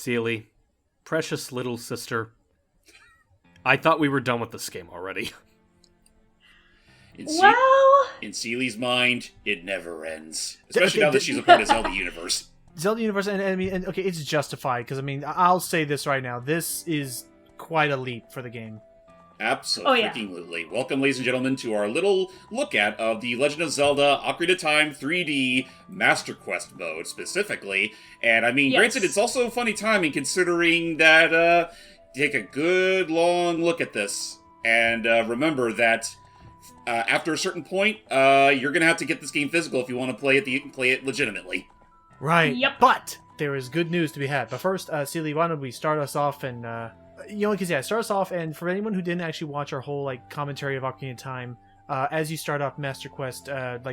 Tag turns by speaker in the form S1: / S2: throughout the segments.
S1: Cele, precious little sister. I thought we were done with this game already.
S2: In Cele's mind, it never ends. Especially now that she's a part of Zelda universe.
S3: Zelda universe, and I mean, okay, it's justified, because, I mean, I'll say this right now. This is quite a leap for the game.
S2: Absolutely. Welcome, ladies and gentlemen, to our little look at of the Legend of Zelda Ocarina of Time 3D Master Quest mode, specifically. And, I mean, granted, it's also funny timing, considering that, take a good long look at this. And remember that after a certain point, you're going to have to get this game physical if you want to play it legitimately.
S3: Right.
S4: Yep.
S3: But there is good news to be had. But first, Cele, why don't we start us off and, start us off, and for anyone who didn't actually watch our whole, commentary of Ocarina of Time, as you start off Master Quest,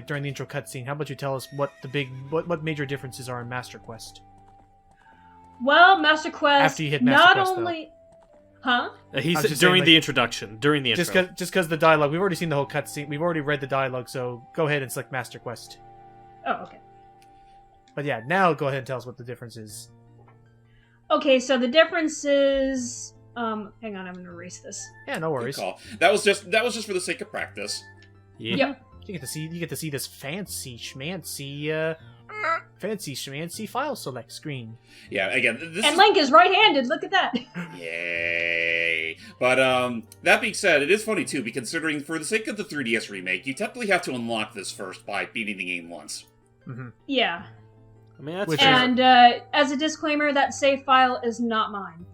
S3: during the intro cutscene, how about you tell us what major differences are in Master Quest?
S4: Well, Master Quest,
S3: after you hit Master Quest,
S4: only... Huh?
S1: He said during the introduction, during the intro.
S3: Just because the dialogue, we've already seen the whole cutscene, we've already read the dialogue, so go ahead and select Master Quest.
S4: Oh, okay.
S3: But yeah, now go ahead and tell us what the difference is.
S4: Okay, so the difference is... hang on, I'm gonna erase this.
S3: Yeah, no worries.
S2: Good call. That was just for the sake of practice.
S1: Yeah.
S4: Yep.
S3: You get to see this fancy schmancy file select screen.
S2: Yeah, again,
S4: Link is right-handed. Look at that.
S2: Yay! But that being said, it is funny too, because considering for the sake of the 3DS remake, you technically have to unlock this first by beating the game once.
S3: Mm-hmm.
S4: Yeah.
S1: I mean, that's
S4: as a disclaimer, that save file is not mine.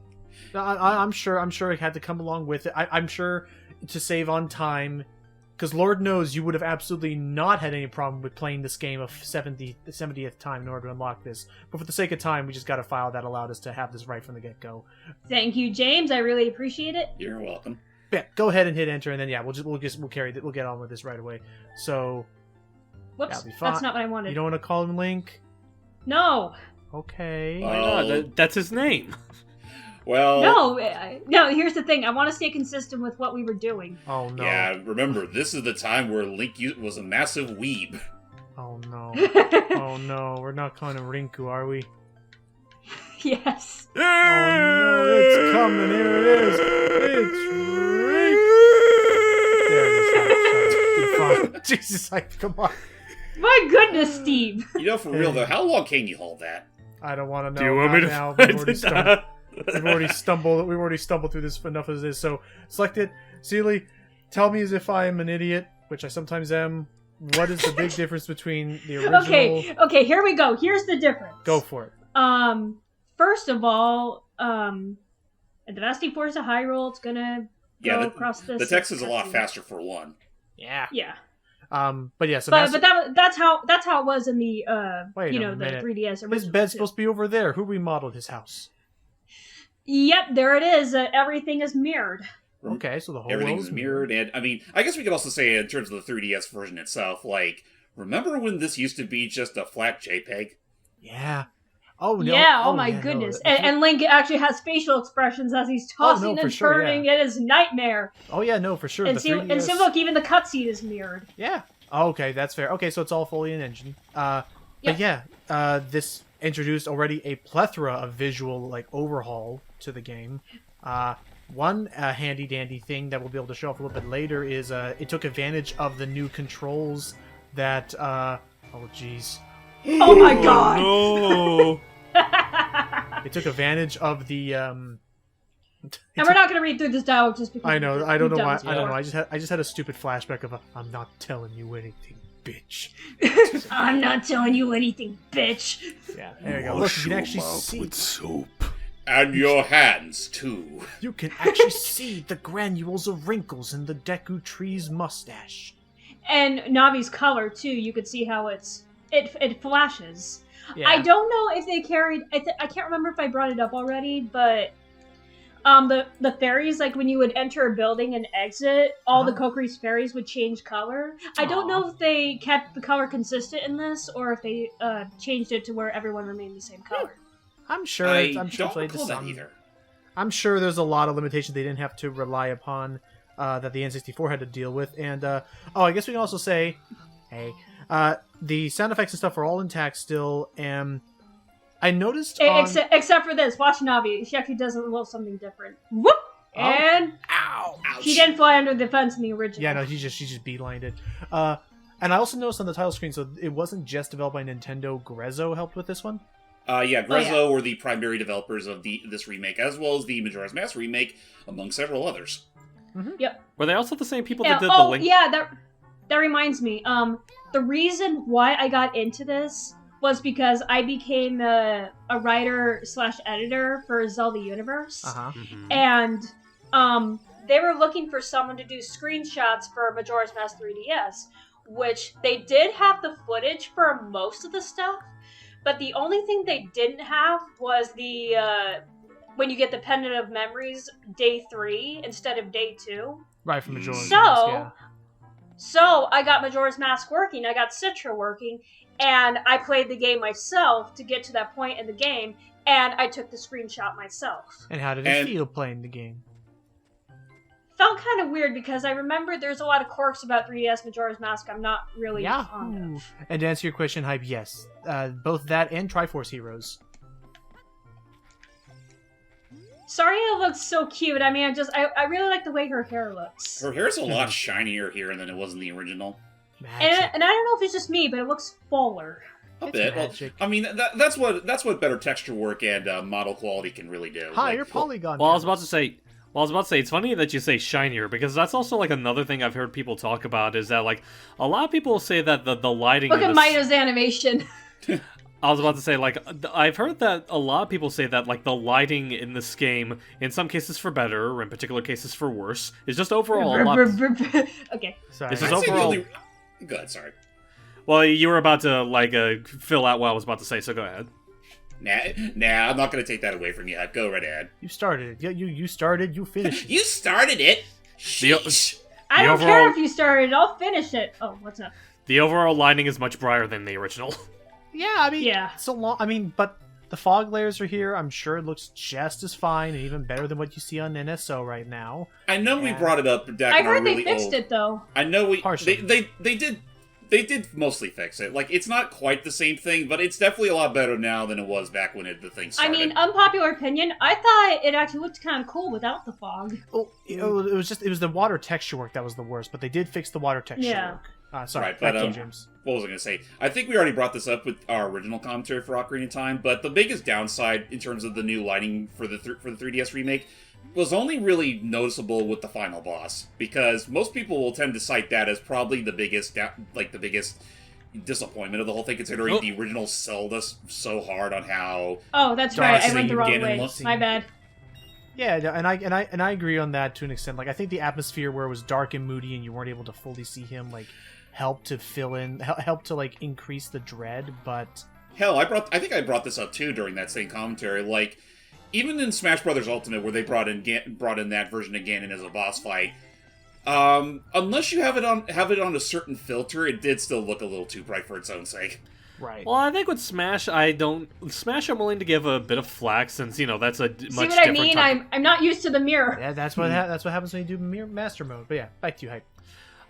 S3: I'm sure it had to come along with it. I'm sure to save on time, because Lord knows you would have absolutely not had any problem with playing this game a 70th time in order to unlock this. But for the sake of time, we just got a file that allowed us to have this right from the get-go.
S4: Thank you, James. I really appreciate it.
S2: You're welcome.
S3: Yeah, go ahead and hit enter, and then we'll get on with this right away. So,
S4: whoops, that's not what I wanted.
S3: You don't want to call him Link?
S4: No.
S3: Okay.
S1: Why not? That's his name.
S2: Well...
S4: No, here's the thing. I want to stay consistent with what we were doing.
S3: Oh, no.
S2: Yeah, remember, this is the time where Link was a massive weeb.
S3: Oh, no. Oh, no. We're not calling him Rinku, are we?
S4: Yes.
S3: Oh, no. It's coming. Here it is. It's Rink. There it is. Shut up. Jesus, come on.
S4: My goodness, Steve.
S2: You know, for real, though, how long can you hold that?
S3: I don't want to know.
S1: Do you want me to
S3: now. We've already stumbled through this enough as it is. So select it. Cele, tell me as if I am an idiot, which I sometimes am. What is the big difference between the original?
S4: Okay, here we go. Here's the difference.
S3: Go for it.
S4: First of all, the Vasti Force of Hyrule, it's gonna go across this.
S2: The text is a lot faster for one.
S3: Yeah.
S4: Yeah.
S3: But yeah, so
S4: that's how it was in the the 3DS original.
S3: His bed's supposed to be over there. Who remodeled his house?
S4: Yep, there it is. Everything is mirrored.
S3: Okay, so the whole
S2: everything's mirrored, and I mean, I guess we could also say in terms of the 3DS version itself, remember when this used to be just a flat JPEG?
S3: Yeah. Oh no.
S4: Yeah. Oh my goodness. No. And Link actually has facial expressions as he's tossing and turning. Yeah. It is nightmare.
S3: Oh yeah, no, for sure.
S4: And see, look, even the cutscene is mirrored.
S3: Yeah. Oh, okay, that's fair. Okay, so it's all fully in engine. But yeah, this introduced already a plethora of visual overhaul to the game. One handy dandy thing that we'll be able to show off a little bit later is it took advantage of the new controls that oh jeez.
S4: Oh my god!
S1: No.
S3: It took advantage of the
S4: and we're not going to read through this dialogue just because
S3: I know. I don't know why. I don't know. I just had a stupid flashback of I'm not telling you anything, bitch.
S4: I'm not telling you anything, bitch.
S3: Yeah, there you go. Look, you can actually see
S1: with soap.
S2: And your hands too.
S3: You can actually see the granules of wrinkles in the Deku Tree's mustache.
S4: And Navi's color too. You could see how it flashes.
S3: Yeah.
S4: I don't know if they carried. I can't remember if I brought it up already, but the fairies, when you would enter a building and exit, all the Kokiri's fairies would change color. I don't know if they kept the color consistent in this or if they changed it to where everyone remained the same color.
S3: I'm sure.
S2: I'm sure that either.
S3: I'm sure there's a lot of limitations they didn't have to rely upon that the N64 had to deal with, and I guess we can also say, hey. The sound effects and stuff are all intact still, and I noticed
S4: except for this. Watch Navi. She actually does a little something different. Whoop! And
S3: ow!
S4: She didn't fly under the fence in the original.
S3: Yeah, no, she just beelined it. And I also noticed on the title screen, so it wasn't just developed by Nintendo. Grezzo helped with this one.
S2: Grezzo were the primary developers of this remake, as well as the Majora's Mask remake, among several others.
S3: Mm-hmm.
S4: Yep.
S1: Were they also the same people that did the Link?
S4: Yeah, that reminds me. The reason why I got into this was because I became a writer/editor for Zelda Universe, and they were looking for someone to do screenshots for Majora's Mask 3DS, which they did have the footage for most of the stuff, but the only thing they didn't have was the when you get the Pendant of Memories day 3 instead of day 2.
S3: Right, from Majora's Mask, yeah.
S4: So I got Majora's Mask working, I got Citra working, and I played the game myself to get to that point in the game, and I took the screenshot myself.
S3: And how did it feel playing the game?
S4: Felt kind of weird because I remember there's a lot of quirks about 3DS Majora's Mask I'm not really fond of.
S3: And to answer your question, Hype, yes. Both that and Triforce Heroes.
S4: Saria looks so cute. I mean, I really like the way her hair looks.
S2: Her hair's a lot shinier here than it was in the original.
S4: And I don't know if it's just me, but it looks fuller.
S2: A bit. Well, I mean, that's what better texture work and model quality can really do.
S3: Higher polygon.
S1: Well, I was about to say, it's funny that you say shinier, because that's also, like, another thing I've heard people talk about, is that, like, a lot of people say that the lighting...
S4: Look at Maito's animation.
S1: I was about to say, like, I've heard that a lot of people say that, like, the lighting in this game, in some cases for better, or in particular cases for worse, is just overall a lot...
S4: Okay.
S3: Sorry.
S1: This is overall...
S2: Go ahead, sorry.
S1: Well, you were about to, like, fill out what I was about to say, so go ahead.
S2: Nah, I'm not going to take that away from you. Go right ahead.
S3: You started it. You started, you finished it.
S2: You started it! Sheesh.
S4: I don't care if you started, I'll finish it. Oh, what's up?
S1: The overall lighting is much brighter than the original.
S3: Yeah, I mean, so long. I mean, but the fog layers are here. I'm sure it looks just as fine and even better than what you see on NSO right now.
S2: I know we brought it up back
S4: I heard they fixed it though.
S2: I know they did mostly fix it. Like, it's not quite the same thing, but it's definitely a lot better now than it was back when the thing started.
S4: I mean, unpopular opinion, I thought it actually looked kind of cool without the fog.
S3: Oh, it was the water texture work that was the worst, but they did fix the water texture work. Sorry,
S2: right, but,
S3: James.
S2: What was I going to say? I think we already brought this up with our original commentary for Ocarina of Time, but the biggest downside in terms of the new lighting for the 3DS remake was only really noticeable with the final boss, because most people will tend to cite that as probably the biggest disappointment of the whole thing, considering the original sold us so hard on how...
S4: Oh, that's right, I went the wrong way. My bad.
S3: Yeah, and I agree on that to an extent. Like, I think the atmosphere where it was dark and moody and you weren't able to fully see him, like, helped to like increase the dread, but
S2: hell, I think I brought this up too during that same commentary. Like, even in Smash Brothers Ultimate, where they brought in that version of Ganon as a boss fight, unless you have it on a certain filter, it did still look a little too bright for its own sake.
S3: Right.
S1: Well, I think with Smash, I'm willing to give a bit of flack, since, you know, that's a much different...
S4: See what I mean? I'm not used to the mirror.
S3: Yeah, that's what happens when you do mirror master mode. But yeah, back to you, Hype.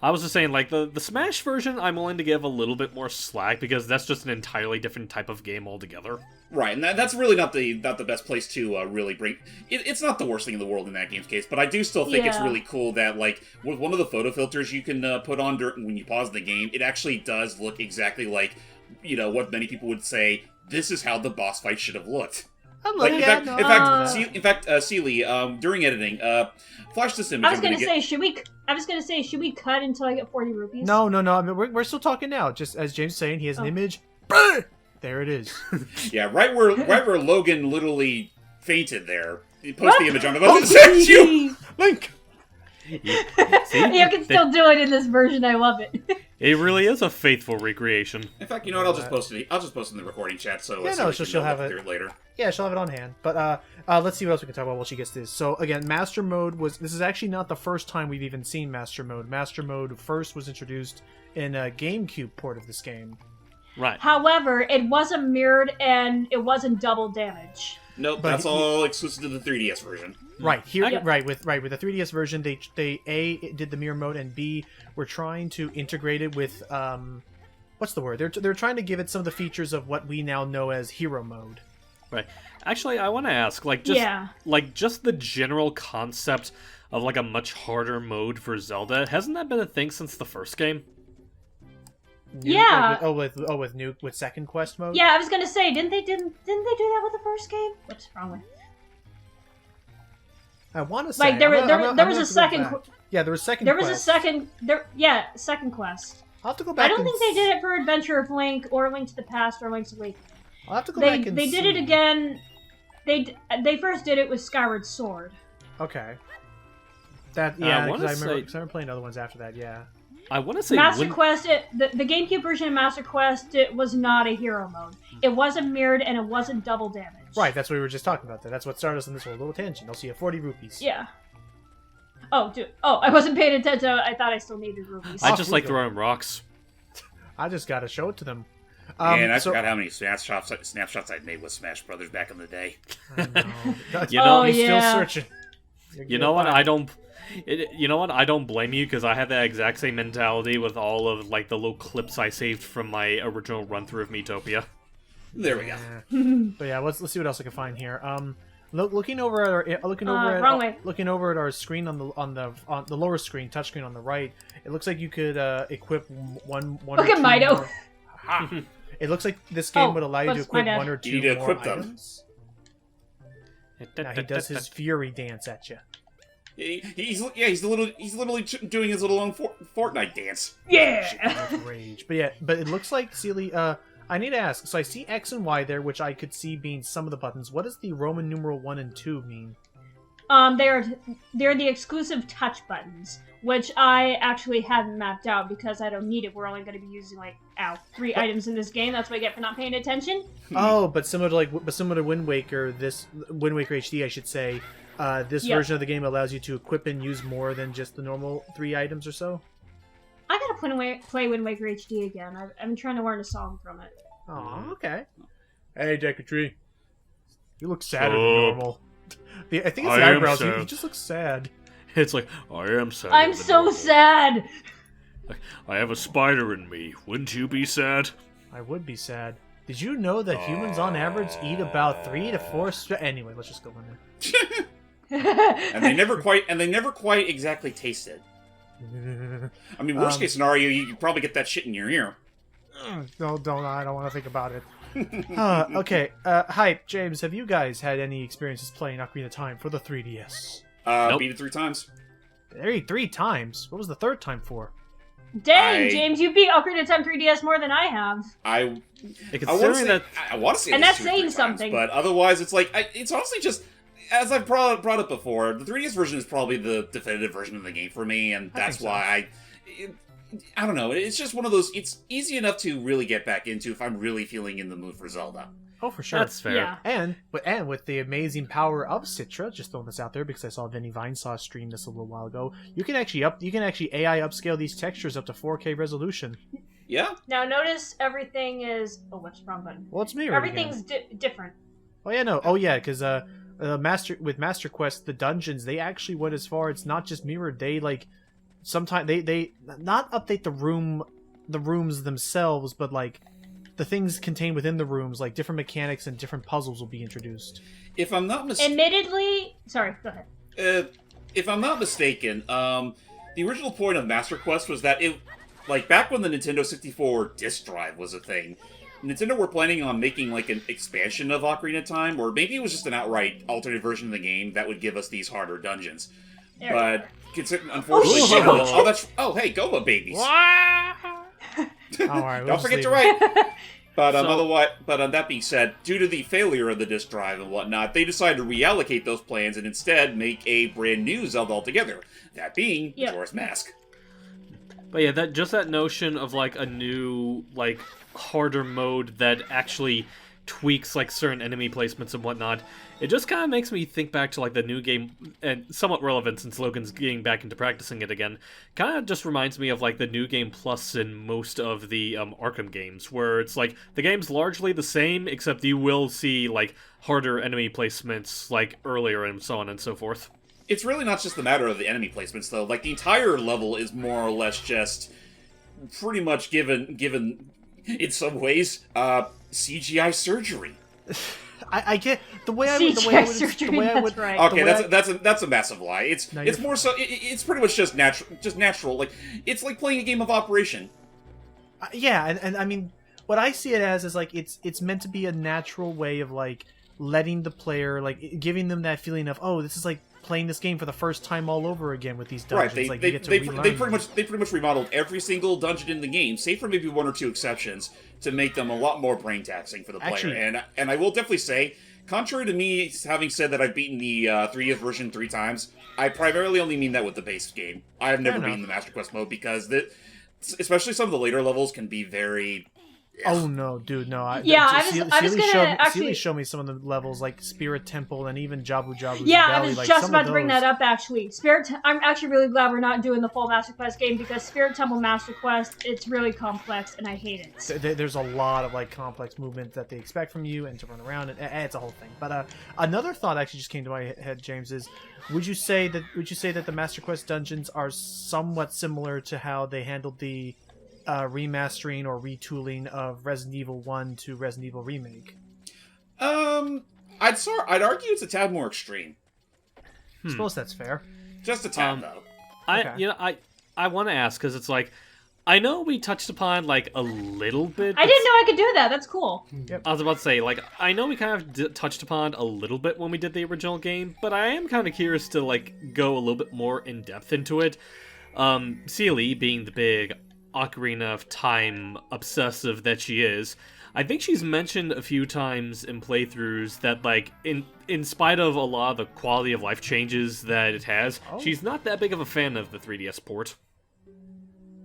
S1: I was just saying, like, the Smash version, I'm willing to give a little bit more slack, because that's just an entirely different type of game altogether.
S2: Right, and that's really not the best place to really bring... It's not the worst thing in the world in that game's case, but I do still think it's really cool that, like, with one of the photo filters you can put on when you pause the game, it actually does look exactly like, you know, what many people would say, this is how the boss fight should have looked. In fact, Cele, during editing, flash this image.
S4: I was gonna say, should we cut until I get 40 rupees?
S3: No. I mean, we're still talking now. Just as James is saying, he has an image. There it is.
S2: Yeah, right where Logan literally fainted there. He posted the image on the button. Says you, Link.
S4: See? You can still do it in this version. I love it.
S1: It really is a faithful recreation.
S2: In fact, you know what? I'll just post it in the recording chat. So
S3: she'll have it
S2: later.
S3: Yeah, she'll have it on hand. But let's see what else we can talk about while she gets this. So again, Master Mode this is actually not the first time we've even seen Master Mode. Master Mode first was introduced in a GameCube port of this game.
S1: Right.
S4: However, it wasn't mirrored and it wasn't double damage.
S2: Nope, that's all exclusive to the 3DS version.
S3: Right here, with the 3DS version, they A, did the mirror mode, and B, were trying to integrate it with what's the word? They're trying to give it some of the features of what we now know as hero mode.
S1: Right. Actually, I want to ask, just the general concept of like a much harder mode for Zelda, hasn't that been a thing since the first game?
S4: Yeah.
S3: With second quest mode.
S4: Yeah, I was gonna say, didn't they do that with the first game? What's wrong with?
S3: I want to say
S4: Like there was a second.
S3: Yeah, there was second.
S4: There was a second. Second quest.
S3: I'll have to go back.
S4: I don't think they did it for Adventure of Link or Link to the Past or Link's Awakening.
S3: I'll have to go back and
S4: They did it again. They first did it with Skyward Sword.
S3: Okay. That I remember playing other ones after that. Yeah.
S1: I want to say
S4: Master Quest. The GameCube version of Master Quest, it was not a hero mode. It wasn't mirrored and it wasn't double damage.
S3: Right. That's what we were just talking about. That's what started us in this little tangent. I'll see you 40 rupees.
S4: Yeah. Oh, dude. Oh, I wasn't paying attention. I thought I still needed rupees.
S1: I just like throwing rocks.
S3: I just gotta show it to them.
S2: Man, I forgot how many snapshots I'd made with Smash Brothers back in the day.
S3: I know. He's still searching.
S1: You know what? I don't blame you, because I had that exact same mentality with all of like the little clips I saved from my original run through of Miitopia.
S2: There we go.
S3: But yeah, let's see what else I can find here. Looking over at our screen on the lower screen, touchscreen on the right, it looks like you could equip one.
S4: Look at Mido.
S3: It looks like this game would allow you to equip one or two more items. Now he does his fury dance at you.
S2: He's literally doing his little own Fortnite dance.
S4: Yeah.
S3: Rage. But it looks like Cele. I need to ask. So I see X and Y there, which I could see being some of the buttons. What does the Roman numeral 1 and 2 mean?
S4: They're the exclusive touch buttons, which I actually haven't mapped out because I don't need it. We're only going to be using 3 items in this game. That's what I get for not paying attention.
S3: Oh, but similar to Wind Waker, this Wind Waker HD, I should say. This version of the game allows you to equip and use more than just the normal 3 items or so.
S4: I gotta play Wind Waker HD again. I'm trying to learn a song from it.
S3: Oh, okay. Hey, Decatree. You look sadder than normal. I think it's the eyebrows. He just looks sad.
S1: It's like, I am sad.
S4: I'm so sad!
S1: I have a spider in me. Wouldn't you be sad?
S3: I would be sad. Did you know that humans on average eat about 3 to 4... Anyway, let's just go in there.
S2: and they never quite exactly taste it. I mean, worst case scenario, you could probably get that shit in your ear.
S3: No, don't. I don't want to think about it. Okay. Hype, James, have you guys had any experiences playing Ocarina of Time for the 3DS?
S1: Nope.
S2: Beat it 3 times.
S3: 3 times? What was the 3rd time for?
S4: Dang, James, you beat Ocarina of Time 3DS more than I have.
S2: I want to say
S4: and that's saying something.
S2: But otherwise, it's it's honestly just, as I've brought up before, the 3DS version is probably the definitive version of the game for me, and that's why I don't know. It's just one of those. It's easy enough to really get back into if I'm really feeling in the mood for Zelda.
S3: Oh, for sure.
S1: That's fair.
S4: Yeah.
S3: And with the amazing power of Citra, just throwing this out there because I saw Vinny Vinesaw stream this a little while ago. You can actually AI upscale these textures up to 4K resolution.
S2: Yeah.
S4: Now notice everything is. Oh, what's the wrong button?
S3: Well, it's mirrored.
S4: Everything's different.
S3: Oh yeah, no. Oh yeah, because Master Quest, the dungeons, they actually went as far. It's not just mirrored. They sometimes they not update the rooms themselves, but the things contained within the rooms, like different mechanics and different puzzles will be introduced.
S2: If I'm not mistaken...
S4: Admittedly... Sorry, go ahead.
S2: If I'm not mistaken, the original point of Master Quest was that it... back when the Nintendo 64 disk drive was a thing, Nintendo were planning on making, an expansion of Ocarina of Time, or maybe it was just an outright alternate version of the game that would give us these harder dungeons. But, unfortunately... hey, Goma babies!
S3: Alright,
S2: don't forget to write. But that being said, due to the failure of the disk drive and whatnot, they decided to reallocate those plans and instead make a brand new Zelda altogether. That being Majora's Mask.
S1: But yeah, that notion of a new harder mode that actually tweaks certain enemy placements and whatnot, it just kind of makes me think back to the new game, and somewhat relevant since Logan's getting back into practicing it again. Kind of just reminds me of the new game plus in most of the Arkham games, where it's the game's largely the same, except you will see harder enemy placements earlier and so on and so forth.
S2: It's really not just the matter of the enemy placements though. The entire level is more or less just pretty much given in some ways CGI surgery.
S3: I get the way I would.
S4: Right.
S2: Okay, that's a massive lie. It's more so. It's pretty much just natural. Like it's like playing a game of Operation.
S3: Yeah, and I mean, what I see it as is like it's meant to be a natural way of like letting the player, like giving them that feeling of, oh, this is like playing this game for the first time all over again with these dungeons.
S2: Right,
S3: they
S2: pretty much remodeled every single dungeon in the game, save for maybe one or two exceptions, to make them a lot more brain taxing for the player.
S3: Actually,
S2: and I will definitely say, contrary to me having said that I've beaten the 3DS version 3 times, I primarily only mean that with the base game. I have never beaten the Master Quest mode because especially some of the later levels can be very.
S3: Oh no, dude, no!
S4: I was gonna actually
S3: show me some of the levels like Spirit Temple and even Jabu Jabu.
S4: Yeah,
S3: Valley.
S4: I was
S3: like,
S4: just about to bring that up. Actually, I'm actually really glad we're not doing the full Master Quest game because Spirit Temple Master Quest, it's really complex and I hate it.
S3: There's a lot of like complex movement that they expect from you and to run around, and it's a whole thing. But another thought actually just came to my head, James, is would you say that the Master Quest dungeons are somewhat similar to how they handled the remastering or retooling of Resident Evil 1 to Resident Evil Remake?
S2: I'd argue it's a tad more extreme.
S3: I suppose that's fair.
S2: Just a tad, though.
S1: I want to ask because it's like I know we touched upon like a little bit.
S4: I didn't know I could do that. That's cool.
S1: Yep. I was about to say like I know we kind of touched upon a little bit when we did the original game, but I am kind of curious to like go a little bit more in depth into it. Cele, being the big Ocarina of Time obsessive that she is, I think she's mentioned a few times in playthroughs that like in spite of a lot of the quality of life changes that it has, she's not that big of a fan of the 3DS port.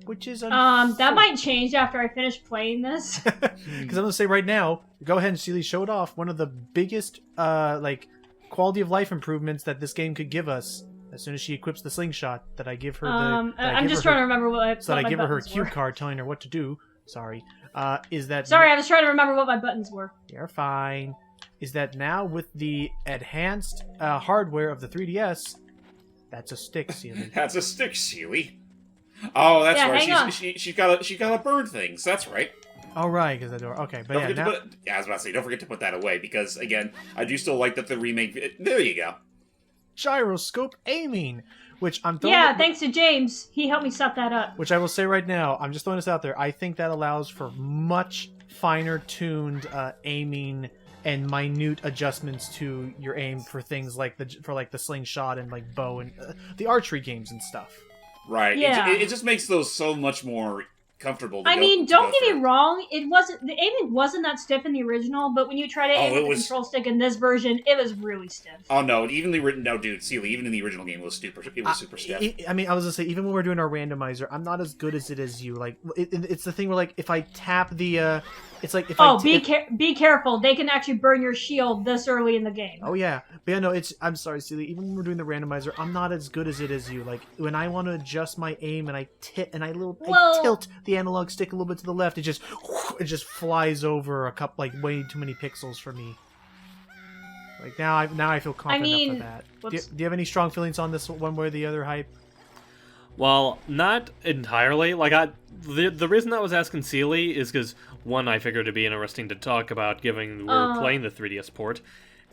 S3: Which is
S4: that might change after I finish playing this.
S3: Because I'm gonna say right now, go ahead and Cele, show it off. One of the biggest like quality of life improvements that this game could give us. As soon as she equips the slingshot, that I give her the.
S4: I'm just trying to remember what.
S3: So that I give her cue card telling her what to do. Sorry, is that?
S4: Sorry, I was trying to remember what my buttons were.
S3: You're fine. Is that now with the enhanced hardware of the 3DS? That's a stick, Cele.
S2: That's a stick, Cele. Oh, that's right. She's got to burn things. That's right.
S3: Oh, right, because the door. Okay, but
S2: I was about to say, don't forget to put that away because again, I do still like that the remake. There you go.
S3: Gyroscope aiming, which I'm throwing.
S4: Yeah, thanks to James, he helped me set that up.
S3: Which I will say right now, I'm just throwing this out there. I think that allows for much finer tuned aiming and minute adjustments to your aim for things like the slingshot and like bow and the archery games and stuff.
S2: Right.
S4: Yeah.
S2: It just makes those so much more comfortable.
S4: Don't get me wrong. The aiming wasn't that stiff in the original, but when you try to aim with the control stick in this version, it was really stiff.
S2: Oh no! Even Cele, even in the original game, it was super stiff.
S3: I mean, I was gonna say, even when we're doing our randomizer, I'm not as good as it as you. Like, it's the thing where like if I tap the, it's like if
S4: be careful! They can actually burn your shield this early in the game.
S3: Oh yeah, but yeah, no, I'm sorry, Cele. Even when we're doing the randomizer, I'm not as good as it as you. Like when I want to adjust my aim and I tilt the analog stick a little bit to the left, it just flies over a couple, like way too many pixels for me. Like now I feel confident enough for that. Do you have any strong feelings on this one way or the other, Hype?
S1: Well, not entirely. Like the reason I was asking Cele is because one, I figured it'd be interesting to talk about given we're playing the 3DS port,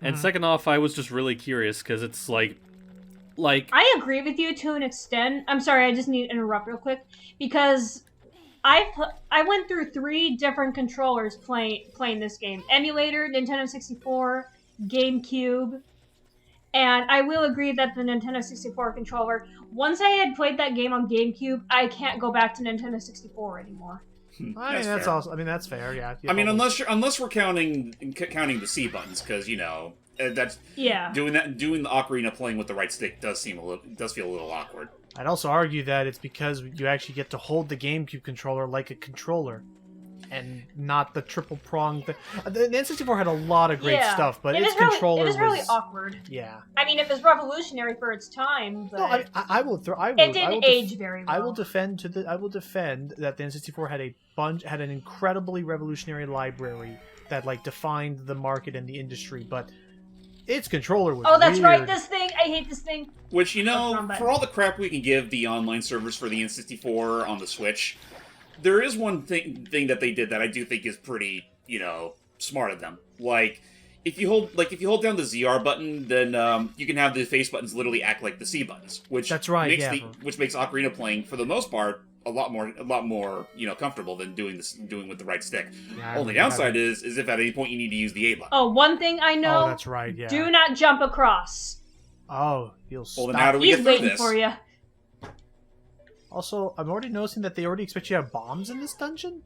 S1: and second off, I was just really curious because it's like
S4: I agree with you to an extent. I'm sorry, I just need to interrupt real quick because I went through 3 different controllers playing this game: emulator, Nintendo 64, GameCube. And I will agree that the Nintendo 64 controller, once I had played that game on GameCube, I can't go back to Nintendo 64 anymore.
S3: That's also. I mean, that's fair. Yeah.
S2: I mean, unless we're counting the C buttons, because that's doing the Ocarina playing with the right stick does feel a little awkward.
S3: I'd also argue that it's because you actually get to hold the GameCube controller like a controller, and not the triple prong thing. The N64 had a lot of great stuff, but its controller was
S4: really awkward.
S3: Yeah.
S4: I mean, it was revolutionary for its time, but
S3: no,
S4: it didn't age very well.
S3: I will defend that the N64 had an incredibly revolutionary library that like defined the market and the industry, but its controller was
S4: that's
S3: weird.
S4: right, this thing. I hate this thing.
S2: Which, for all the crap we can give the online servers for the N64 on the Switch, there is one thing that they did that I do think is pretty, smart of them. Like, if you hold down the ZR button, then you can have the face buttons literally act like the C buttons, which
S3: That's right,
S2: which makes Ocarina playing for the most part a lot more comfortable than doing with the right stick.
S3: Yeah,
S2: Only downside is if at any point you need to use the A button.
S4: Oh, one thing I know.
S3: Oh, that's right. Yeah.
S4: Do not jump across.
S3: Oh, you'll stop.
S2: Well, then how do we
S4: He's
S2: get through
S4: waiting
S2: this?
S4: for you.
S3: Also, I'm already noticing that they already expect you to have bombs in this dungeon.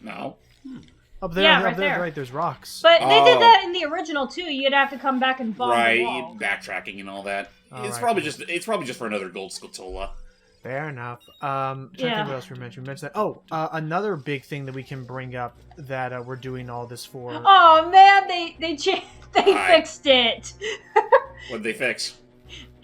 S2: No.
S3: Up there,
S4: Yeah,
S3: up
S4: right
S3: there,
S4: there.
S3: right? There's rocks.
S4: But they
S2: Oh.
S4: did that in the original too. You'd have to come back and bomb
S2: Right,
S4: the wall.
S2: backtracking and all that.
S3: Oh,
S2: It's
S3: right.
S2: probably just for another gold scatola.
S3: Fair enough. Trying to think what else we mentioned. We mentioned that. Oh, another big thing that we can bring up that we're doing all this for.
S4: Oh man, they
S2: Hi.
S4: fixed it.
S2: What'd they fix?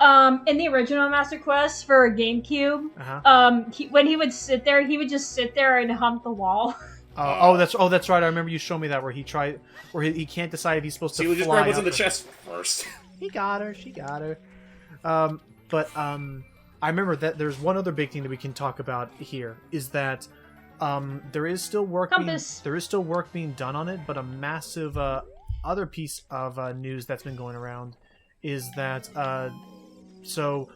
S4: In the original Master Quest for GameCube,
S3: Uh-huh.
S4: when he would sit there, he would just sit there and hump the wall.
S3: That's right. I remember you showed me that where he can't decide if he's supposed
S2: So
S3: to
S2: you just
S3: fly
S2: grab what's
S3: up
S2: in the
S3: or-
S2: chest first.
S3: He got her. She got her. I remember that there's one other big thing that we can talk about here is that there is still work being done on it, but a massive other piece of news that's been going around is that so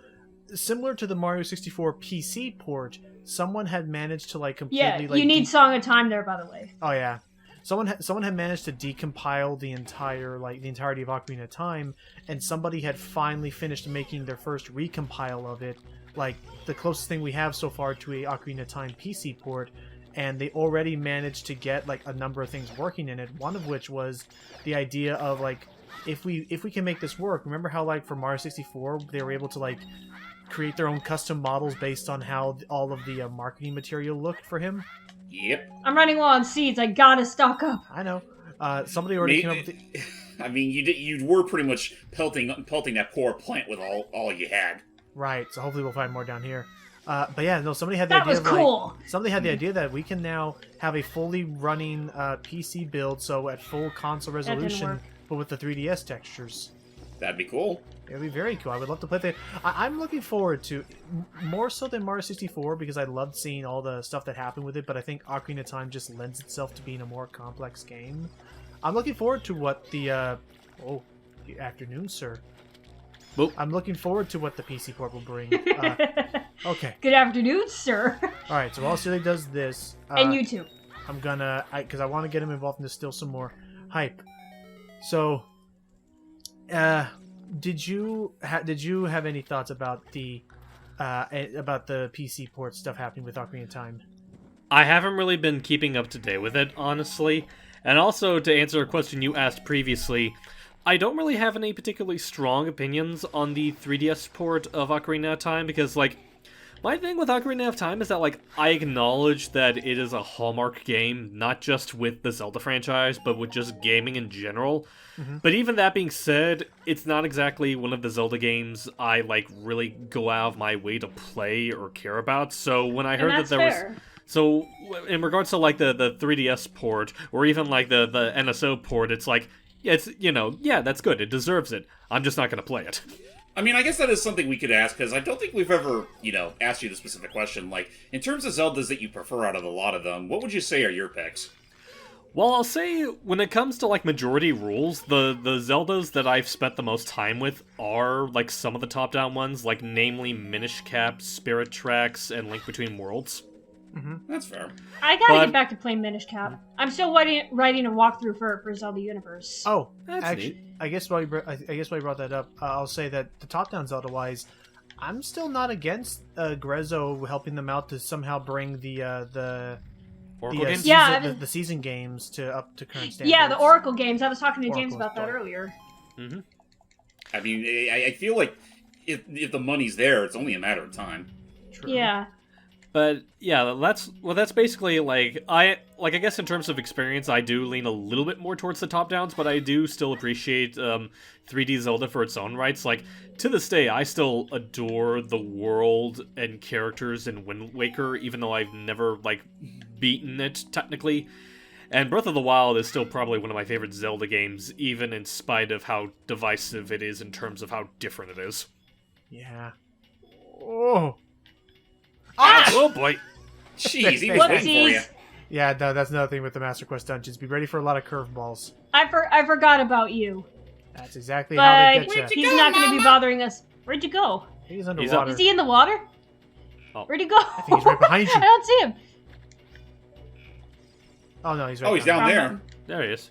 S3: similar to the Mario 64 PC port, someone had managed to completely
S4: you need Song of Time there, by the way.
S3: Oh yeah. Someone had managed to decompile the entirety of Ocarina of Time, and somebody had finally finished making their first recompile of it, like the closest thing we have so far to a Ocarina of Time PC port, and they already managed to get a number of things working in it. One of which was the idea of if we can make this work. Remember how for Mario 64 they were able to create their own custom models based on how all of the marketing material looked for him?
S2: Yep.
S4: I'm running low on seeds. I gotta stock up.
S3: I know. Somebody already came up with
S2: I mean, you were pretty much pelting that poor plant with all you had.
S3: Right, so hopefully we'll find more down here. But yeah, no, somebody had the
S4: That
S3: idea
S4: was cool.
S3: somebody had the idea that we can now have a fully running PC build, so at full console
S4: That didn't
S3: resolution,
S4: work.
S3: but with the 3DS textures.
S2: That'd be cool.
S3: It'd be very cool. I would love to play that. I'm looking forward to more so than Mario 64 because I loved seeing all the stuff that happened with it. But I think Ocarina of Time just lends itself to being a more complex game. I'm looking forward to what the good afternoon, sir.
S1: Boop.
S3: I'm looking forward to what the PC port will bring. Okay.
S4: Good afternoon, sir.
S3: All right. So while Cele does this,
S4: And you too.
S3: I'm gonna because I want to get him involved in still some more hype. So, did you have any thoughts about the PC port stuff happening with Ocarina of Time?
S1: I haven't really been keeping up to date with it, honestly. And also, to answer a question you asked previously, I don't really have any particularly strong opinions on the 3DS port of Ocarina of Time, because, my thing with Ocarina of Time is that, I acknowledge that it is a hallmark game, not just with the Zelda franchise, but with just gaming in general. Mm-hmm. But even that being said, it's not exactly one of the Zelda games I, really go out of my way to play or care about. So when I heard that there was... So, in regards to, the 3DS port, or even, the NSO port, it's that's good, it deserves it. I'm just not gonna play it.
S2: I mean, I guess that is something we could ask, because I don't think we've ever, asked you the specific question. In terms of Zeldas that you prefer out of a lot of them, what would you say are your picks?
S1: Well, I'll say, when it comes to, majority rules, the Zeldas that I've spent the most time with are, some of the top-down ones, namely Minish Cap, Spirit Tracks, and Link Between Worlds.
S3: Mm-hmm.
S2: That's fair.
S4: I gotta get back to playing Minish Cap. I'm still writing a walkthrough for Zelda Universe.
S3: Oh,
S1: that's
S3: actually,
S1: neat.
S3: I guess while you brought that up, I'll say that the top-down Zelda-wise, I'm still not against Grezzo helping them out to somehow bring the
S1: Oracle games?
S3: the season games up to current standards.
S4: Yeah, the Oracle games. I was talking to James
S3: Oracle
S4: about that
S3: story.
S4: earlier.
S1: Mm-hmm.
S2: I mean, I feel like if the money's there, it's only a matter of time.
S3: True.
S4: Yeah.
S1: But yeah, that's basically I guess in terms of experience, I do lean a little bit more towards the top downs, but I do still appreciate 3D Zelda for its own rights. To this day, I still adore the world and characters in Wind Waker, even though I've never beaten it technically. And Breath of the Wild is still probably one of my favorite Zelda games, even in spite of how divisive it is in terms of how different it is.
S3: Yeah. Oh.
S1: Oh boy.
S2: Jeez, he was waiting for you.
S3: Yeah, no, that's another thing with the Master Quest dungeons. Be ready for a lot of curveballs.
S4: I forgot about you.
S3: That's exactly how they get you.
S4: He's not going to be bothering us. Where'd you go?
S3: He's underwater.
S4: Is he in the water?
S1: Oh.
S4: Where'd he go?
S3: I think he's right behind you.
S4: I don't see him.
S3: Oh no, he's right.
S2: Oh, he's down there.
S1: There he is.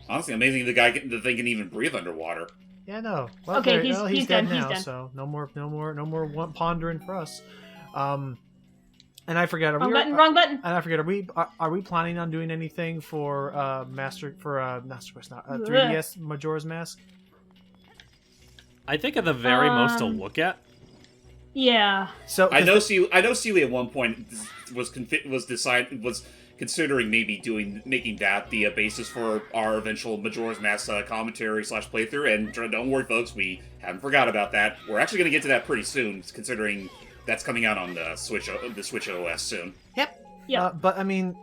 S2: Honestly, amazing the thing can even breathe underwater.
S3: Yeah, no. Well,
S4: Okay,
S3: he's
S4: dead
S3: dead now,
S4: he's dead.
S3: so no more pondering for us. And I forget.
S4: Wrong button.
S3: And I forget. Are we planning on doing anything for Master Quest, not 3DS Majora's Mask?
S1: I think at the very most to look at.
S4: Yeah.
S3: So
S2: I know Cele at one point was considering maybe making that the basis for our eventual Majora's Mask commentary / playthrough. And don't worry, folks, we haven't forgot about that. We're actually going to get to that pretty soon, considering that's coming out on the Switch OS soon.
S3: Yep.
S4: Yeah.
S3: But I mean,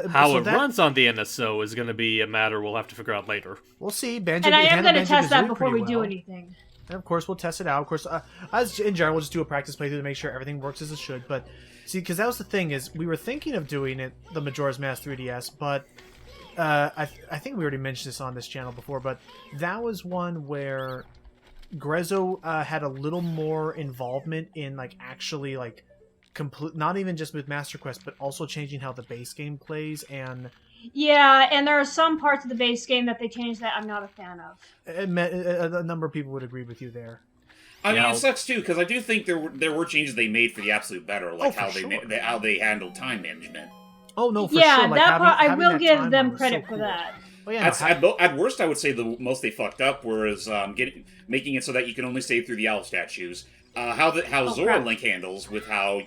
S1: How it runs on the NSO is going to be a matter we'll have to figure out later.
S3: We'll see. Banjo,
S4: and I am going to test that
S3: Banjo-Kazooie
S4: before we
S3: pretty
S4: do
S3: well.
S4: anything.
S3: And of course, we'll test it out. Of course, as in general, we'll just do a practice playthrough to make sure everything works as it should. But see, because that was the thing, is we were thinking of doing it, the Majora's Mask 3DS, but I think we already mentioned this on this channel before, but that was one where Grezzo had a little more involvement in actually complete, not even just with Master Quest, but also changing how the base game plays. And
S4: yeah, and there are some parts of the base game that they changed that I'm not a fan of.
S3: A number of people would agree with you there.
S2: I mean, it sucks too, because I do think there were changes they made for the absolute better, like how they handled time management.
S3: Oh no, for sure.
S4: Yeah, that part I will
S3: that
S4: give them
S3: timeline
S4: credit
S3: so
S4: for
S3: cool.
S4: that.
S3: Oh, yeah,
S2: At worst, I would say the most they fucked up was making it so that you can only save through the owl statues. How Zora
S4: crap.
S2: Link handles with how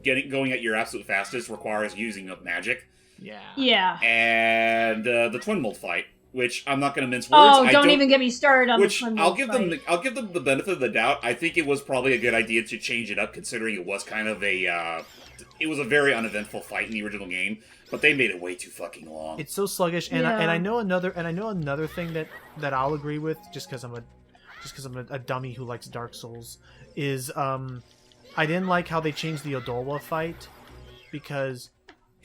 S2: going at your absolute fastest requires using of magic.
S4: Yeah.
S2: And the twin mold fight, which I'm not going to mince words.
S4: Oh, don't even get me started on the twin mold fight.
S2: I'll give them the benefit of the doubt. I think it was probably a good idea to change it up, considering it was kind of it was a very uneventful fight in the original game, but they made it way too fucking long.
S3: It's so sluggish, and I know another thing that I'll agree with, just because I'm a dummy who likes Dark Souls, is I didn't like how they changed the Odolwa fight because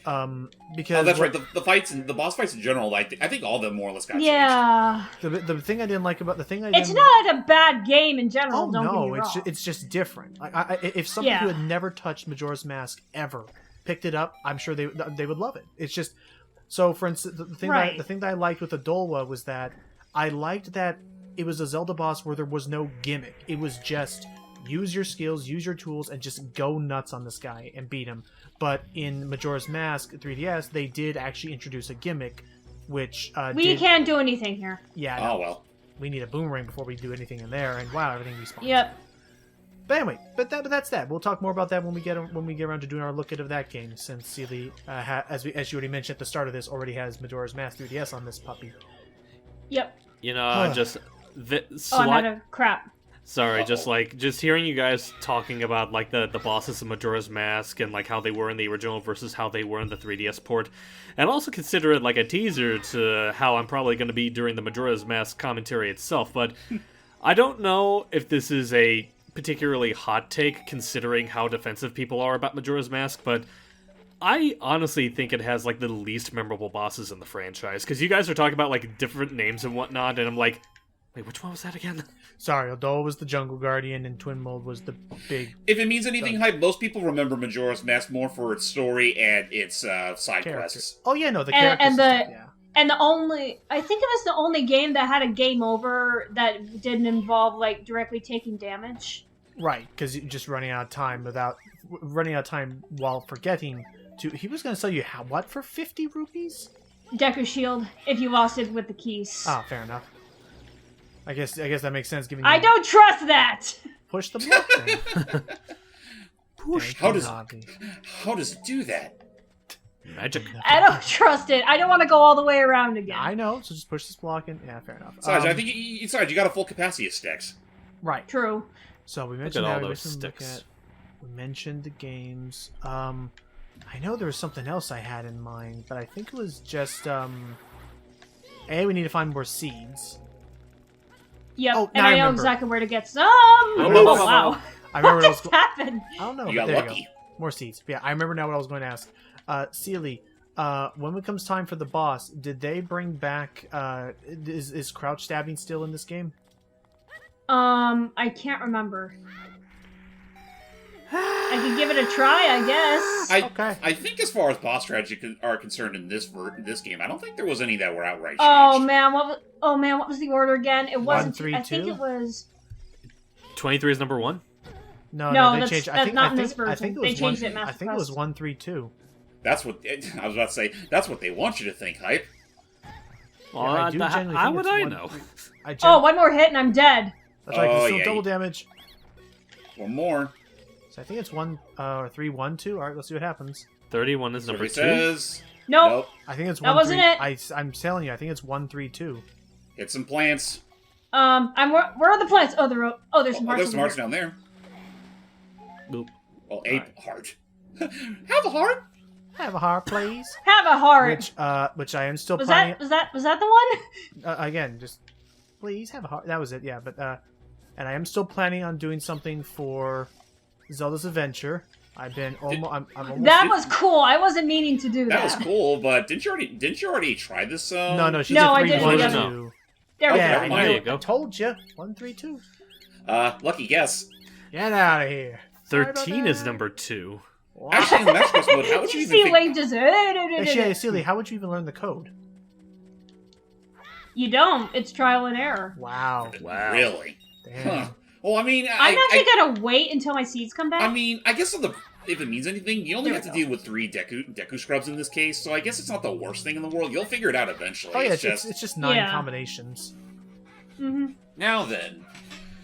S2: oh, that's right. The fights and the boss fights in general, I think all of them more or less got changed.
S4: Yeah.
S3: The thing I didn't like about
S4: it's not a bad game in general.
S3: Oh
S4: don't
S3: no,
S4: get me wrong.
S3: it's just different. If somebody who had never touched Majora's Mask ever picked it up, I'm sure they would love it. It's just so. For instance, the thing that I liked with Odolwa was that I liked that it was a Zelda boss where there was no gimmick. It was just use your skills, use your tools, and just go nuts on this guy and beat him. But in Majora's Mask 3DS, they did actually introduce a gimmick, which
S4: we can't do anything here.
S3: Yeah.
S2: Oh well.
S3: We need a boomerang before we do anything in there, and wow, everything respawns.
S4: Yep.
S3: But anyway, that's that. We'll talk more about that when we get around to doing our look at of that game. Since Cele, as you already mentioned at the start of this, already has Majora's Mask 3DS on this puppy.
S4: Yep.
S1: I'm
S4: out of crap.
S1: Sorry, just hearing you guys talking about the bosses of Majora's Mask and how they were in the original versus how they were in the 3DS port, and also consider it a teaser to how I'm probably going to be during the Majora's Mask commentary itself. But I don't know if this is a particularly hot take considering how defensive people are about Majora's Mask, but I honestly think it has the least memorable bosses in the franchise, because you guys are talking about different names and whatnot, and I'm like, wait, which one was that again?
S3: Sorry, Odolwa was the Jungle Guardian, and Twin Mold was the big...
S2: If it means anything, hype, most people remember Majora's Mask more for its story and its side quests.
S3: Oh yeah, no, the characters
S4: and the only... I think it was the only game that had a game over that didn't involve, directly taking damage.
S3: Right, because you're just running out of time while forgetting to... He was going to sell you what for 50 rupees?
S4: Deku Shield, if you lost it with the keys.
S3: Ah, fair enough. I guess that makes sense. Given
S4: I don't trust that.
S3: Push the block then.
S1: Push.
S2: How does it do that?
S1: Magic.
S4: I don't trust it. I don't want to go all the way around again.
S3: I know. So just push this block in. Yeah, fair enough.
S2: Besides, I think you got a full capacity of sticks.
S3: Right.
S4: True.
S3: So we mentioned
S1: all those sticks.
S3: We mentioned the games. I know there was something else I had in mind, but I think it was just we need to find more seeds.
S4: Yep,
S3: oh,
S4: and I know
S3: remember.
S4: exactly where to get some.
S3: Oh,
S4: Wow.
S3: I remember
S4: what just happened?
S3: I don't know.
S2: You got
S3: there
S2: lucky.
S3: You go. More seeds. But yeah, I remember now what I was going to ask. Cele, when it comes time for the boss, did they bring back? Is crouch stabbing still in this game?
S4: I can't remember. I could give it a try, I guess.
S3: Okay.
S2: I think as far as boss strategy are concerned in this game, I don't think there was any that were outright changed.
S4: Oh man, what was the order again? It wasn't.
S3: 1, 3,
S4: I think
S3: 2?
S4: it was.
S1: 23 is number 1.
S3: No,
S4: No,
S3: they changed.
S4: that's not in this version.
S3: I think it
S4: They
S3: was
S4: changed
S3: one,
S4: it in
S3: I think it was
S4: Master
S3: 1, 3, 2.
S2: That's what I was about to say. That's what they want you to think, Hype.
S1: Well,
S3: Yeah, I do genuinely
S1: how
S3: think
S1: would
S3: it's
S1: I
S3: 1,
S1: know?
S3: 3.
S4: Oh, one more hit and I'm dead.
S3: That's right. 'Cause
S2: Oh,
S3: it's still
S2: yeah,
S3: double damage.
S2: One more.
S3: So I think it's 1, 3, 1, 2. All right, let's see what happens.
S1: 31 is number 2.
S2: Says.
S4: Nope.
S3: I think it's
S4: That
S3: 1,
S4: wasn't
S3: 3.
S4: it.
S3: I'm telling you, I think it's 1, 3, 2.
S2: Hit some plants.
S4: Where are the plants? Oh, there's some hearts.
S2: There's some hearts down there.
S1: Boop.
S2: Well, a heart. Have a heart.
S3: Have a heart, please.
S4: Have a heart.
S3: Which I am still
S4: Was
S3: planning.
S4: that the one?
S3: Again, just please have a heart. That was it. Yeah, but and I am still planning on doing something for Zelda's Adventure. I've been almost. I'm almost.
S4: That was cool. I wasn't meaning to do that.
S2: That was cool, but didn't you already try this?
S3: No, she's
S4: No,
S3: a
S4: I
S3: 3,
S4: didn't.
S3: 1,
S1: No.
S3: 2.
S4: There we
S3: Yeah,
S4: go.
S1: There you go.
S3: I told you. 1, 3, 2.
S2: Lucky guess.
S3: Get out of here. Sorry about
S1: 13 is
S3: that.
S1: number 2.
S2: Actually, in the Master Quest mode, how would you
S4: You
S2: even
S4: see
S2: think...
S4: Link just.
S3: Hey, Cele, how would you even learn the code?
S4: You don't. It's trial and error.
S3: Wow.
S1: Wow.
S2: Really?
S3: Damn.
S2: Huh. Well, I mean,
S4: I'm actually gonna wait until my seeds come back.
S2: I mean, I guess if it means anything, you only
S4: There
S2: have
S4: we
S2: to
S4: go.
S2: deal with 3 Deku Scrubs in this case, so I guess it's not the worst thing in the world. You'll figure it out eventually.
S3: Oh yeah,
S2: it's just...
S3: it's just 9
S4: Yeah.
S3: combinations.
S4: Mm-hmm.
S2: Now then,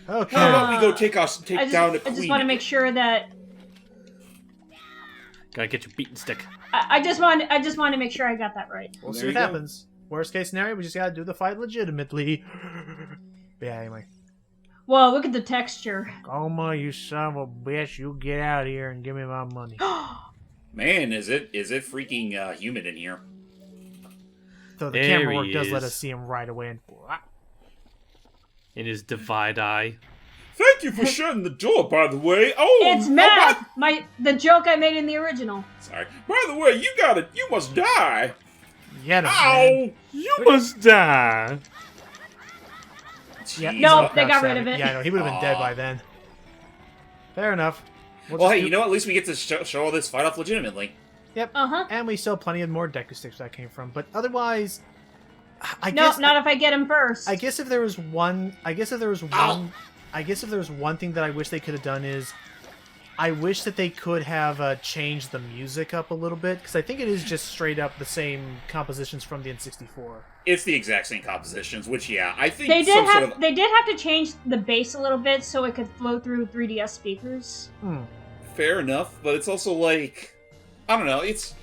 S3: Okay.
S2: how about we go take
S4: I
S2: down a
S4: just
S2: queen?
S4: want to make sure that
S1: Gotta get your beaten stick.
S4: I just want to make sure I got that right.
S3: We'll
S2: There
S3: see
S2: you
S3: what
S2: go.
S3: happens. Worst case scenario, we just gotta do the fight legitimately. Yeah, anyway.
S4: Whoa, look at the texture.
S3: Goma, you son of a bitch, you get out here and give me my money.
S2: Man, is it freaking humid in here?
S3: So the
S1: There
S3: camera work
S1: he
S3: does let
S1: is.
S3: us see him right away. And
S1: In his divide eye.
S2: Thank you for shutting the door, by the way. Oh,
S4: It's math. The joke I made in the original.
S2: Sorry. By the way, you must die.
S3: Get him, man.
S2: Ow!
S1: You must die.
S3: Yeah,
S2: Jeez.
S4: Nope,
S3: oh,
S4: they got
S3: crap,
S4: rid of it.
S3: Yeah, no, he would have been dead by then. Fair enough.
S2: Well,
S3: just
S2: hey,
S3: do-
S2: you know, at least we get to show all this fight off legitimately.
S3: Yep.
S4: Uh-huh.
S3: And we still have plenty of more Deku sticks that came from. But otherwise, I
S4: No,
S3: guess
S4: not if I get him first.
S3: I guess if there was one, I guess if there was one thing that I wish they could have done is, I wish that they could have changed the music up a little bit, because I think it is just straight up the same compositions from the N64.
S2: It's the exact same compositions, which, yeah, I think
S4: They did
S2: some
S4: have
S2: sort of...
S4: they did have to change the bass a little bit so it could flow through 3DS speakers.
S2: Fair enough, but it's also like... I don't know, it's...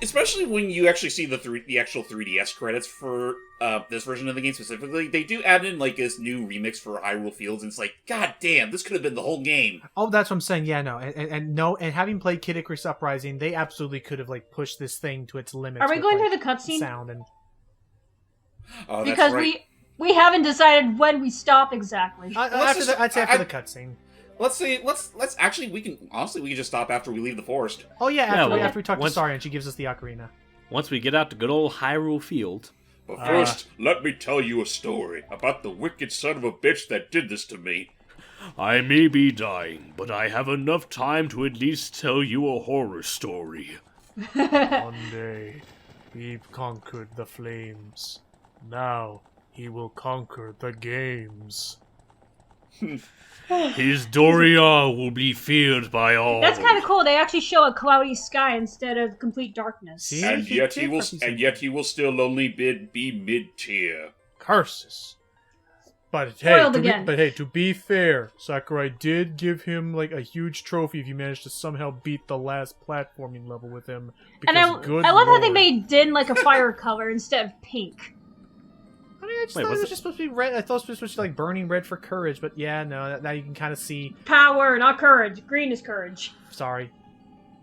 S2: Especially when you actually see the actual 3DS credits for this version of the game specifically, they do add in like this new remix for Hyrule Fields, and it's like, god damn, this could have been the whole game.
S3: Oh, that's what I'm saying. Yeah, no, and having played Kid Icarus Uprising, they absolutely could have like pushed this thing to its limits.
S4: Are we
S3: with,
S4: going
S3: like,
S4: through the cutscene?
S3: sound and
S2: Oh,
S4: Because
S2: that's right.
S4: we haven't decided when we stop exactly.
S3: I'd say after the cutscene.
S2: Let's actually we can just stop after we leave the forest.
S3: Oh yeah, after we talk to
S1: once-
S3: Sari and she gives us the ocarina.
S1: Once we get out to good old Hyrule Field.
S2: But first, let me tell you a story about the wicked son of a bitch that did this to me.
S1: I may be dying, but I have enough time to at least tell you a horror story.
S3: One day, he conquered the flames. Now, he will conquer the games.
S1: His Doria will be feared by all.
S4: That's kind of cool. They actually show a cloudy sky instead of complete darkness.
S3: See?
S2: And yet he will,
S3: did
S2: and yet he will still only be mid-tier.
S3: Curses. But
S4: Spoiled again.
S3: to be fair, Sakurai did give him like a huge trophy if you managed to somehow beat the last platforming level with him.
S4: And I love how they made Din like a fire color instead of pink.
S3: I mean, I just
S1: Wait,
S3: thought it
S1: was
S3: was
S1: it-
S3: just supposed to be red. I thought it was supposed to be like burning red for courage, but yeah, no. Now you can kind of see.
S4: Power, not courage. Green is courage.
S3: Sorry,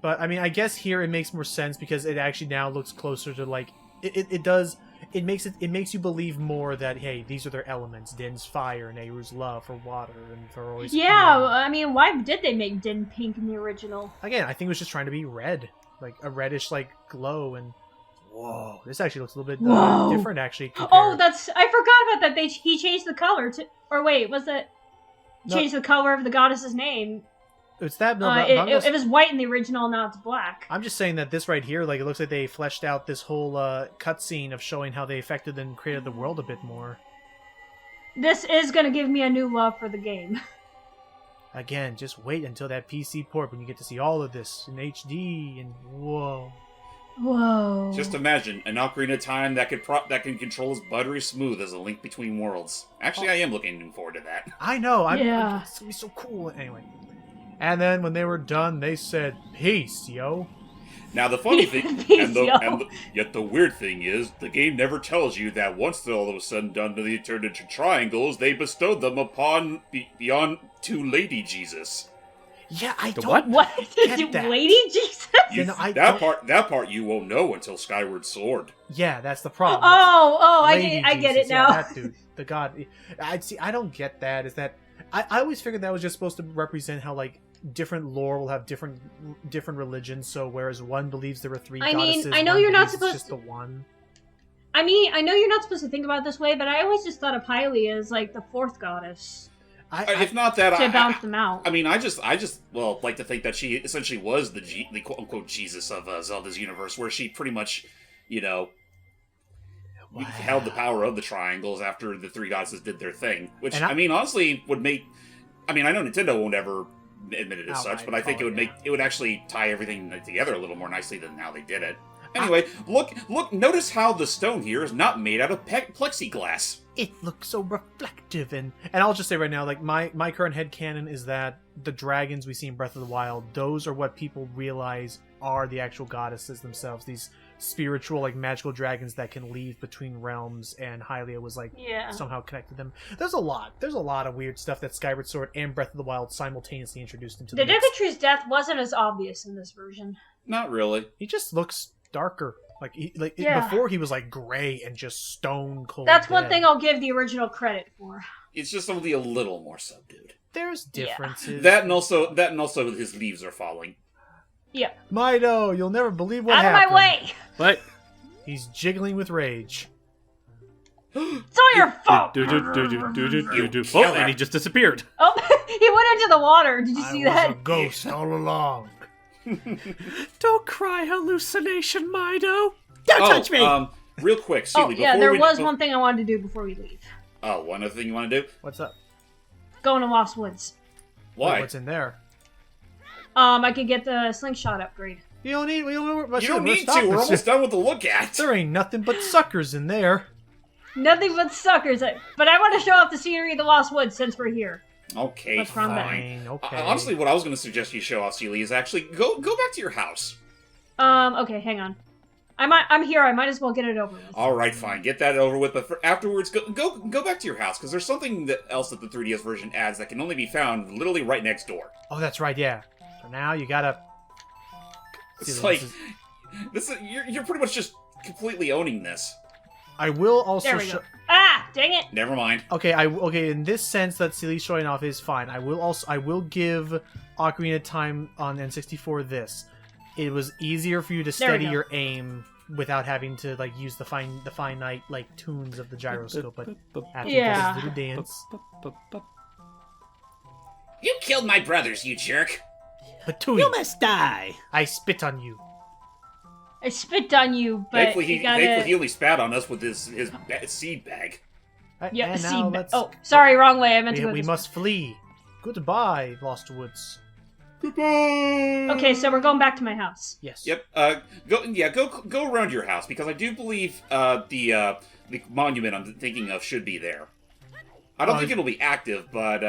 S3: but I mean, I guess here it makes more sense because it actually now looks closer to like it does. It makes you believe more that hey, these are their elements. Din's fire, Nehru's love for water, and for always.
S4: Yeah, I mean, why did they make Din pink in the original?
S3: Again, I think it was just trying to be red, like a reddish like glow, and Whoa, this actually looks a little
S4: Whoa.
S3: bit different, actually.
S4: Oh,
S3: compared-
S4: I forgot about that. He changed the color to, or wait, was it changed the color of the goddess's name?
S3: It's that. No,
S4: it was white in the original, now it's black.
S3: I'm just saying that this right here, like, it looks like they fleshed out this whole cutscene of showing how they affected and created the world a bit more.
S4: This is gonna give me a new love for the game.
S3: Again, just wait until that PC port when you get to see all of this in HD and whoa.
S4: Whoa.
S2: Just imagine an Ocarina of Time that can control as buttery smooth as a link between worlds. Actually, I am looking forward to that.
S3: I know.
S4: Yeah.
S3: It's gonna be so cool. Anyway. And then when they were done, they said, "Peace, yo."
S2: Now the funny thing, yet the weird thing is, the game never tells you that once they're all of a sudden done, they turned into triangles. They bestowed them upon beyond to Lady Jesus.
S3: Yeah, I don't.
S4: What?
S3: Get that.
S4: Lady Jesus?
S2: That part you won't know until Skyward Sword.
S4: Yeah,
S3: that's the problem.
S4: I get it now.
S3: Yeah, that dude, the god. I don't get that. Is that I always figured that was just supposed to represent how like different lore will have different religions. So whereas one believes there are three goddesses,
S4: I know you're not supposed
S3: just the one.
S4: I mean, I know you're not supposed to think about it this way, but I always just thought of Hylia as like the fourth goddess.
S2: If not that,
S4: to balance them out.
S2: I mean, I just like to think that she essentially was the quote unquote Jesus of Zelda's universe, where she pretty much, held the power of the triangles after the three goddesses did their thing. Which I mean, honestly, would make. I mean, I know Nintendo won't ever admit it as such, but I think it would actually tie everything together a little more nicely than how they did it. Anyway, look! Notice how the stone here is not made out of plexiglass.
S3: It looks so reflective, and I'll just say right now, like my current headcanon is that the dragons we see in Breath of the Wild, those are what people realize are the actual goddesses themselves. These spiritual, like magical dragons that can leave between realms, and Hylia was like somehow connected them. There's a lot of weird stuff that Skyward Sword and Breath of the Wild simultaneously introduced into the mix.
S4: Deku-Tree's death wasn't as obvious in this version.
S2: Not really.
S3: He just looks darker. Before he was like gray and just stone cold.
S4: That's one thing I'll give the original credit for.
S2: It's just only a little more subdued.
S3: There's differences.
S2: Yeah. That and also his leaves are falling.
S4: Yeah.
S3: Mido, you'll never believe what
S4: happened. Out of my way!
S1: What?
S3: He's jiggling with rage.
S4: It's all your fault!
S1: Oh, and he just disappeared.
S4: Oh, he went into the water. Did you see that?
S3: I was a ghost all along.
S1: Don't cry, hallucination, Mido. Don't touch me.
S2: Real quick, Cele,
S4: there was one thing I wanted to do before we leave.
S2: Oh, one other thing you want to do?
S3: What's up?
S4: Go to Lost Woods.
S2: Why?
S3: What's in there?
S4: I could get the slingshot upgrade.
S3: You don't need to.
S2: We're almost done with the look at.
S3: There ain't nothing but suckers in there.
S4: Nothing but suckers. But I want to show off the scenery of the Lost Woods since we're here.
S2: Okay, fine.
S3: Okay.
S2: Honestly, what I was going to suggest you show off, Cele, is actually go back to your house.
S4: Okay, hang on. I'm here. I might as well get it over with.
S2: All right, fine. Get that over with. But afterwards, go back to your house because there's something else that the 3DS version adds that can only be found literally right next door.
S3: Oh, that's right. Yeah. For now, you gotta.
S2: It's like you're pretty much just completely owning this.
S3: I will also.
S4: There we go. Ah, dang it!
S2: Never mind.
S3: Okay, in this sense that Cele's showing off is fine. I will give Ocarina of Time on N64 this. It was easier for you to steady your aim without having to like use the finite like tunes of the gyroscope. But after this little dance.
S2: You killed my brothers, you jerk!
S3: But
S1: you must die.
S3: I spit on you.
S4: I spit on you, but
S2: thankfully he only spat on us with his seed bag.
S4: Yeah, seed bag. Oh, sorry, wrong way. I meant to go.
S3: We must flee. Goodbye, Lost Woods.
S2: Goodbye.
S4: Okay, so we're going back to my house.
S3: Yes.
S2: Yep. Go around your house because I do believe the monument I'm thinking of should be there. I don't think it'll be active, but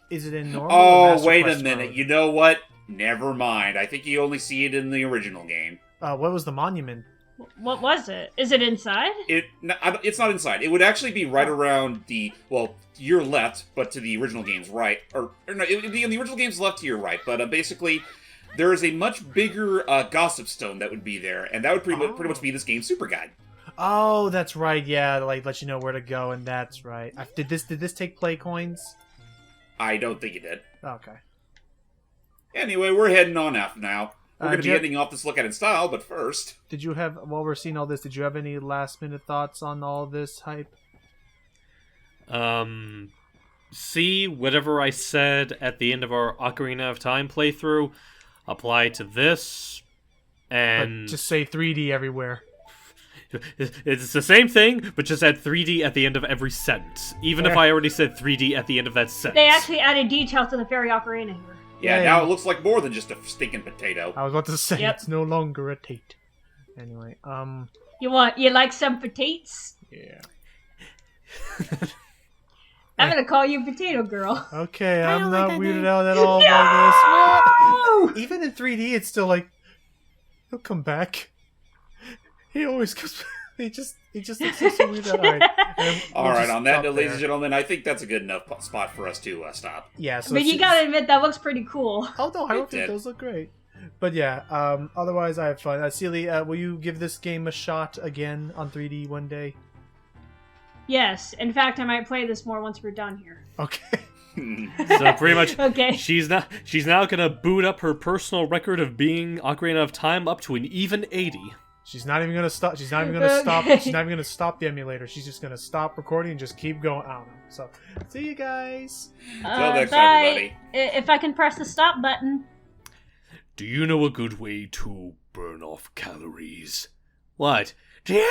S3: Is it in normal?
S2: Oh, wait a minute. Mode? You know what? Never mind. I think you only see it in the original game.
S3: What was the monument?
S4: What was it? Is it inside?
S2: It's not inside. It would actually be right around your left, but to the original game's right. Or no, it would be in the original game's left to your right. But basically, there is a much bigger gossip stone that would be there, and that would pretty much be this game's super guide.
S3: Oh, that's right. Yeah, like let you know where to go, and that's right. Did this take play coins?
S2: I don't think it did.
S3: Okay.
S2: Anyway, we're heading on out now. We're going to be ending off this look at in style, but first...
S3: Did you have, while we're seeing all this, did you have any last-minute thoughts on all this hype?
S1: See, whatever I said at the end of our Ocarina of Time playthrough, apply to this, and...
S3: But just say 3D everywhere.
S1: It's the same thing, but just add 3D at the end of every sentence. Even if I already said 3D at the end of that sentence.
S4: They actually added details to the Fairy Ocarina here.
S2: Yeah, now it looks like more than just a stinking potato.
S3: I was about to say, it's no longer a Tate. Anyway,
S4: You like some potatoes?
S3: Yeah.
S4: I'm gonna call you Potato Girl.
S3: Okay, I'm not weirded out at all by this. Even in 3D, it's still like, he'll come back. He always comes. He just looks so weird.
S2: All right. On that note, ladies and gentlemen, I think that's a good enough spot for us to stop.
S3: Yeah. So
S4: but you gotta admit that looks pretty cool.
S3: Oh no, I don't think those look great. But yeah. Otherwise, I had fun. Cele, will you give this game a shot again on 3D one day?
S4: Yes. In fact, I might play this more once we're done here.
S3: Okay.
S1: So pretty much,
S4: okay.
S1: She's now gonna boot up her personal record of being Ocarina of Time up to an even 80.
S3: She's not even gonna stop. She's not even gonna stop. She's not even gonna stop the emulator. She's just gonna stop recording and just keep going. I don't know. So, see you guys.
S2: Till next time, everybody.
S4: If I can press the stop button.
S1: Do you know a good way to burn off calories? What? Yeah.